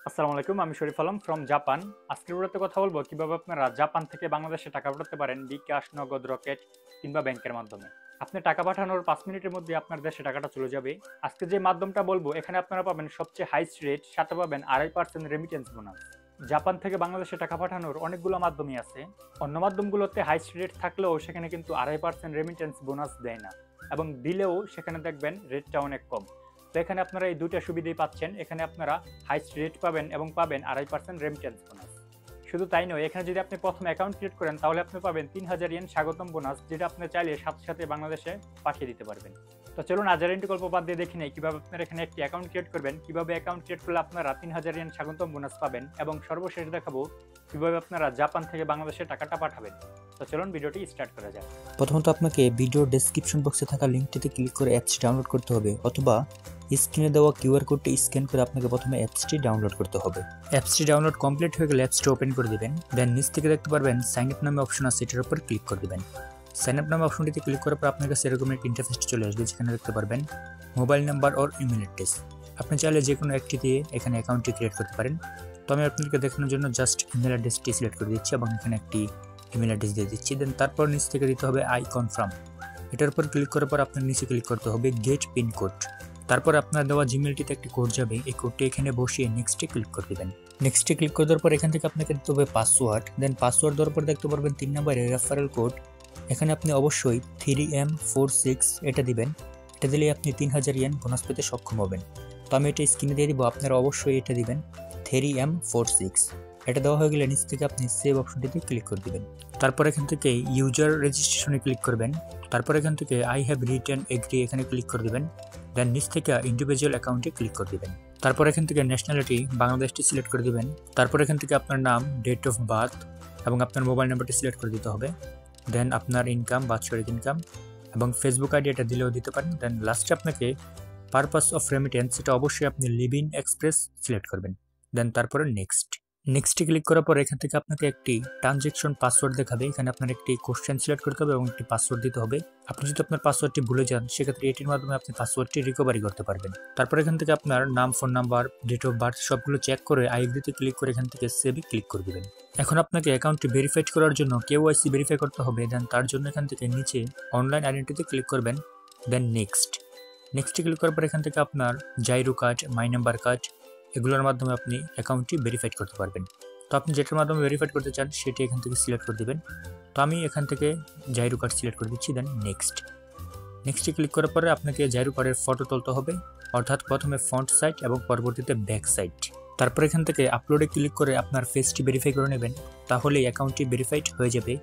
আসসালামু আলাইকুম, আমি শরীফ আলম ফ্রম জাপান। আজকের ভিডিওতে কথা বলবো কিভাবে আপনারা জাপান থেকে বাংলাদেশে টাকা পাঠাতে পারেন বিকাশ, নগদ, রকেট কিংবা ব্যাংকের মাধ্যমে। আপনি টাকা পাঠানোর 5 মিনিটের মধ্যে আপনার দেশে টাকাটা চলে যাবে। আজকে যে মাধ্যমটা বলবো এখানে আপনারা পাবেন সবচেয়ে হাইস্ট রেট, সাথে পাবেন 2.5% রেমিটেন্স বোনাস। জাপান থেকে বাংলাদেশে টাকা পাঠানোর অনেকগুলো মাধ্যমই আছে। অন্য মাধ্যমগুলোতে হাইস্ট রেট থাকলেও সেখানে কিন্তু 2.5% রেমিটেন্স বোনাস দেয় না, এবং দিলেও সেখানে দেখবেন রেটটা অনেক কম। তো এখানে আপনারা এই দুইটা সুবিধাই পাচ্ছেন। এখানে আপনারা হাইস্ট রেট পাবেন এবং পাবেন 2.5% রেমিটেন্স বোনাস। শুধু তাই নয়, এখানে যদি আপনি প্রথম অ্যাকাউন্ট ক্রিয়েট করেন তাহলে আপনি পাবেন 3000 ইয়েন স্বাগতম বোনাস, যেটা আপনি চাইলে সাথে সাথে বাংলাদেশে পাঠিয়ে দিতে পারবেন। তো চলুন আজ আর গল্প বাদ দিয়ে দেখি নেই কিভাবে আপনারা এখানে একটি অ্যাকাউন্ট ক্রিয়েট করবেন, কিভাবে অ্যাকাউন্ট ক্রিয়েট করলে আপনারা 3000 ইয়েন স্বাগতম বোনাস পাবেন, এবং সর্বশেষ দেখাবো কিভাবে আপনারা জাপান থেকে বাংলাদেশে টাকাটা পাঠাবেন। তো চলুন ভিডিওটি স্টার্ট করা যাক। প্রথমত আপনাকে ভিডিওর ডেসক্রিপশন বক্সে থাকা লিঙ্কটিতে ক্লিক করে অ্যাপসটি ডাউনলোড করতে হবে, অথবা স্ক্রিনে দেওয়া কিউআর কোডটি স্ক্যান করে আপনাকে প্রথমে অ্যাপসটি ডাউনলোড করতে হবে। অ্যাপসটি ডাউনলোড কমপ্লিট হয়ে গেলে অ্যাপসটি ওপেন করে দিবেন। দেন নিচ থেকে দেখতে পারবেন সাইন আপ নামে অপশন আছে, এটার উপর ক্লিক করে দিবেন। সাইন আপ নামে অপশনটিতে ক্লিক করার পর আপনার কাছে এরকম একটা ইন্টারফেস চলে আসবে, যেখানে দেখতে পারবেন মোবাইল নাম্বার ওর ইমেল অ্যাড্রেস। আপনি চাইলে যে কোনো একটি দিয়ে এখানে অ্যাকাউন্টটি ক্রিয়েট করতে পারেন। তো আমি আপনাদেরকে দেখানোর জন্য জাস্ট ইমেল অ্যাড্রেসটি সিলেক্ট করে দিচ্ছি এবং এখানে একটি ইমেল অ্যাড্রেস দিয়ে দিচ্ছি। দেন তারপর নিচ থেকে দিতে হবে আই কনফার্ম। এটার উপর ক্লিক করার পর আপনার নিচে ক্লিক করতে হবে গেট পিন কোড। তারপর আপনার দেওয়া জিমেলটিতে একটি কোড যাবে, এই কোডটি এখানে বসিয়ে নেক্সটে ক্লিক করে দেবেন। নেক্সটে ক্লিক করে দেওয়ার পর এখান থেকে আপনাকে দিতে হবে পাসওয়ার্ড। দেন পাসওয়ার্ড দেওয়ার পর দেখতে পারবেন 3 নম্বরের রেফারেল কোড। এখানে আপনি অবশ্যই 3M46 এটা দিবেন। এটা দিলে আপনি 3000 ইয়েন বোনাস পেতে সক্ষম হবেন। তো আমি এটা স্ক্রিনে দিয়ে দিব, আপনারা অবশ্যই এটা দিবেন 3M46। এটা দেওয়া হয়ে গেলে নিচ থেকে আপনি সেভ অপশনটিতে ক্লিক করে দিবেন। তারপর এখান থেকে ইউজার রেজিস্ট্রেশনে ক্লিক করবেন। তারপর এখান থেকে আই হ্যাভ রিটার্ন এগ্রি এখানে ক্লিক করে দিবেন। দেন নিচ থেকে ইন্ডিভিজুয়াল অ্যাকাউন্টে ক্লিক করে দিবেন। তারপর এখান থেকে ন্যাশনালিটি বাংলাদেশটি সিলেক্ট করে দিবেন। তারপর এখান থেকে আপনার নাম, ডেট অফ বার্থ এবং আপনার মোবাইল নাম্বারটি সিলেক্ট করে দিতে হবে। দেন আপনার ইনকাম, বাৎসরিক ইনকাম এবং ফেসবুক আইডি এটা দিলেও দিতে পারেন। দেন লাস্টে আপনাকে পারপাস অফ রেমিটেন্স এটা অবশ্যই আপনি লিভিং এক্সপ্রেস সিলেক্ট করবেন। দেন তারপরে নেক্সটে ক্লিক করার পর এখান থেকে আপনাকে একটি ট্রানজ্যাকশন পাসওয়ার্ড দেখাবে। এখানে আপনার একটি কোশ্চেন সিলেক্ট করতে হবে এবং একটি পাসওয়ার্ড দিতে হবে। আপনি যদি আপনার পাসওয়ার্ডটি ভুলে যান, সেক্ষেত্রে এটির মাধ্যমে আপনি পাসওয়ার্ডটি রিকভারি করতে পারবেন। তারপর এখান থেকে আপনার নাম, phone number, date of birth সবগুলো চেক করে আই এগ্রিতে ক্লিক করে এখান থেকে সেভে ক্লিক করে দিবেন। এখন আপনাকে অ্যাকাউন্টটি ভেরিফাইড করার জন্য কেওয়াইসি ভেরিফাই করতে হবে। দেন তার জন্য এখান থেকে নিচে অনলাইন আইডেন্টিটিতে ক্লিক করবেন। দেন নেক্সটে ক্লিক করার পর এখান থেকে আপনার gyro card, my number card এগুলোর মাধ্যমে আপনি অ্যাকাউন্টটি ভেরিফাইড করতে পারবেন। তো আপনি যেটার মাধ্যমে ভেরিফাইড করতে চান সেটি এখান থেকে সিলেক্ট করে দেবেন। তো আমি এখান থেকে জাইরো কার্ড সিলেক্ট করে দিচ্ছি। দেন নেক্সটে ক্লিক করার পরে আপনাকে জাইরো কার্ডের ফটো তুলতে হবে, অর্থাৎ প্রথমে ফ্রন্ট সাইড এবং পরবর্তীতে ব্যাক সাইড। তারপর এখান থেকে আপলোডে ক্লিক করে আপনার ফেসটি ভেরিফাই করে নেবেন, তাহলেই অ্যাকাউন্টটি ভেরিফাইড হয়ে যাবে।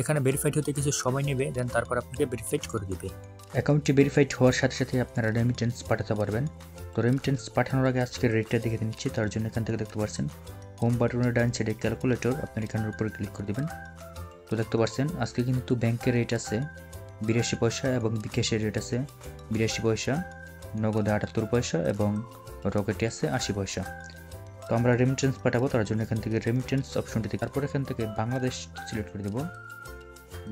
এখানে ভেরিফাইড হতে কিছু সময় নেবে, দেন তারপর আপনাকে ভেরিফাইড করে দিবে। অ্যাকাউন্টটি ভেরিফাইড হওয়ার সাথে সাথে আপনারা রেমিটেন্স পাঠাতে পারবেন। তো রেমিটেন্স পাঠানোর আগে আজকের রেটটা দেখে নিচ্ছি। তার জন্য এখান থেকে দেখতে পাচ্ছেন হোম বাটনের ডান সাইডে ক্যালকুলেটর, আপনার এখানের উপরে ক্লিক করে দেবেন। তো দেখতে পাচ্ছেন আজকে কিন্তু ব্যাংকের রেট আছে 82 পয়সা এবং বিকাশের রেট আছে 82 পয়সা, নগদে 78 পয়সা এবং রকেটে আছে 80 পয়সা। তো আমরা রেমিটেন্স পাঠাবো, তার জন্য এখান থেকে রেমিটেন্স অপশনটিতে তারপর এখান থেকে বাংলাদেশ সিলেক্ট করে দেবো।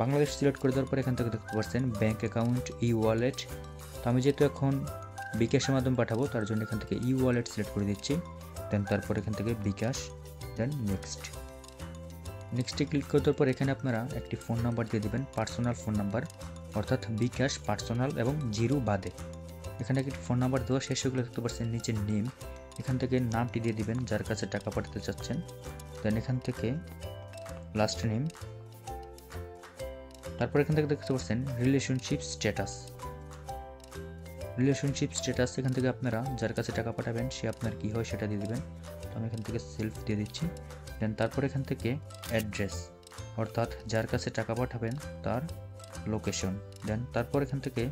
বাংলাদেশ সিলেক্ট করে দেওয়ার পর এখান থেকে দেখতে পাচ্ছেন ব্যাঙ্ক অ্যাকাউন্ট, ই ওয়ালেট। তো আমি যেহেতু এখন বিকাশের মাধ্যমে পাঠাবো, তার জন্য এখান থেকে ই ওয়ালেট সিলেক্ট করে দিচ্ছি। দেন তারপর এখান থেকে বিকাশ, দেন নেক্সটে ক্লিক করে দেওয়ার পর এখানে আপনারা একটি ফোন নাম্বার দিয়ে দেবেন, পার্সোনাল ফোন নাম্বার, অর্থাৎ বিকাশ পার্সোনাল এবং জিরো বাদে। এখানে একটি ফোন নাম্বার দেওয়া শেষ হয়ে গেলে দেখতে পাচ্ছেন নিচে নেম, এখান থেকে নামটি দিয়ে দিবেন যার কাছে টাকা পাঠাতে চাচ্ছেন। দেন এখান থেকে লাস্ট নেম। তারপর এখান থেকে দেখতে পাচ্ছেন রিলেশনশিপ স্ট্যাটাস এখান থেকে আপনারা যার কাছে টাকা পাঠাবেন সে আপনার কি হয় সেটা দিয়ে দিবেন। তো আমি এখান থেকে সেলফ দিয়ে দিচ্ছি। দেন তারপর এখান থেকে অ্যাড্রেস, অর্থাৎ যার কাছে টাকা পাঠাবেন তার লোকেশন। দেন তারপর এখান থেকে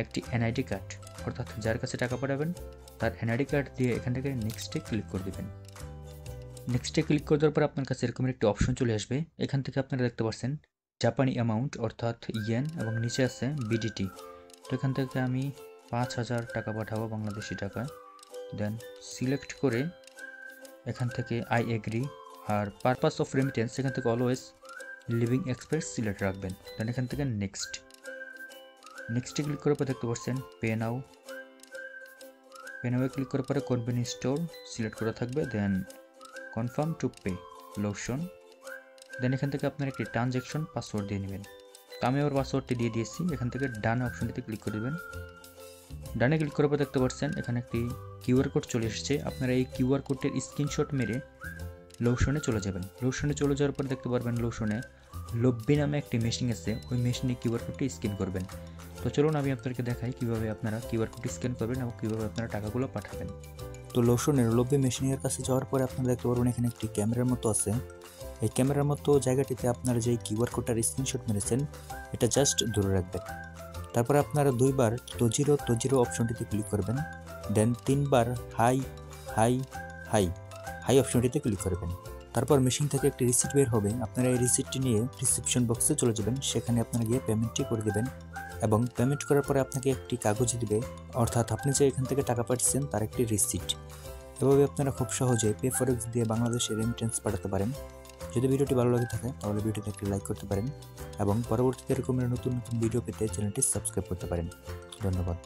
একটি এনআইডি কার্ড, অর্থাৎ যার কাছে টাকা পাঠাবেন তার এনআইডি কার্ড দিয়ে এখান থেকে নেক্সটে ক্লিক করে দেবেন। নেক্সটে ক্লিক করে দেওয়ার পর আপনার কাছে এরকম একটি অপশন চলে আসবে। এখান থেকে আপনারা দেখতে পাচ্ছেন জাপানি অ্যামাউন্ট, অর্থাৎ ইয়েন, এবং নিচে আছে বিডিটি। তো এখান থেকে আমি 5000 টাকা পাঠাবো বাংলাদেশি টাকা। দেন সিলেক্ট করে এখান থেকে আই এগ্রি, আর পারপাস অফ রেমিটেন্স এখান থেকে অলওয়েজ লিভিং এক্সপ্রেস সিলেক্ট রাখবেন। দেন এখান থেকে নেক্সটে ক্লিক করার পর দেখতে পাচ্ছেন পে নাও। পেনাওয়ে ক্লিক করার পরে কনভেনিয়েন্স স্টোর সিলেক্ট করা থাকবে, দেন কনফার্ম টু পে লোশন, দেন এখান থেকে আপনার একটি ট্রানজ্যাকশন পাসওয়ার্ড দিয়ে নেবেন। তো আমি আমার পাসওয়ার্ডটি দিয়ে দিয়েছি। এখান থেকে ডান অপশনটিতে ক্লিক করে দেবেন। ডানে ক্লিক করার পর দেখতে পাচ্ছেন এখানে একটি কিউআর কোড চলে এসেছে। আপনারা এই কিউআর কোডটির স্ক্রিনশট মেরে লোশনে চলে যাবেন। লোশনে চলে যাওয়ার পর দেখতে পারবেন লোশনে লব্বি নামে একটি মেশিন আছে, ওই মেশিনে কিউআর কোডটি স্ক্যান করবেন। তো চলুন আমি আপনাদেরকে দেখাই কীভাবে আপনারা কিউআর কোডটি স্ক্যান করবেন এবং কীভাবে আপনারা টাকাগুলো পাঠাবেন। তো লোশনের লব্বি মেশিনের কাছে যাওয়ার পরে আপনারা দেখতে পারবেন এখানে একটি ক্যামেরার মতো আছে। এই ক্যামেরার মতো জায়গাটিতে আপনারা যে কিউআর কোডটার স্ক্রিনশট মেরেছেন এটা জাস্ট ধরে রাখবেন। তারপরে আপনারা 2বার তো জিরো অপশনটিতে ক্লিক করবেন, দেন 3বার হাই হাই হাই হাই অপশনটিতে ক্লিক করবেন। তারপর মেশিন থেকে একটি রিসিপ্ট বের হবে। আপনারা এই রিসিপ্টটি নিয়ে রিসিপশন বক্সে চলে যাবেন, সেখানে আপনারা গিয়ে পেমেন্টটি করে দেবেন এবং পেমেন্ট করার পরে আপনাকে একটি কাগজ দিবে, অর্থাৎ আপনি যে এখান থেকে টাকা পাঠিয়েছেন তার একটি রিসিপ্ট। এভাবে আপনারা খুব সহজে পে4এক্স দিয়ে বাংলাদেশে রেমিটেন্স পাঠাতে পারেন। যদি ভিডিওটি ভালো লাগে থাকে তাহলে ভিডিওতে একটি লাইক করতে পারেন এবং পরবর্তীতে এরকমের নতুন নতুন ভিডিও পেতে চ্যানেলটি সাবস্ক্রাইব করতে পারেন। ধন্যবাদ।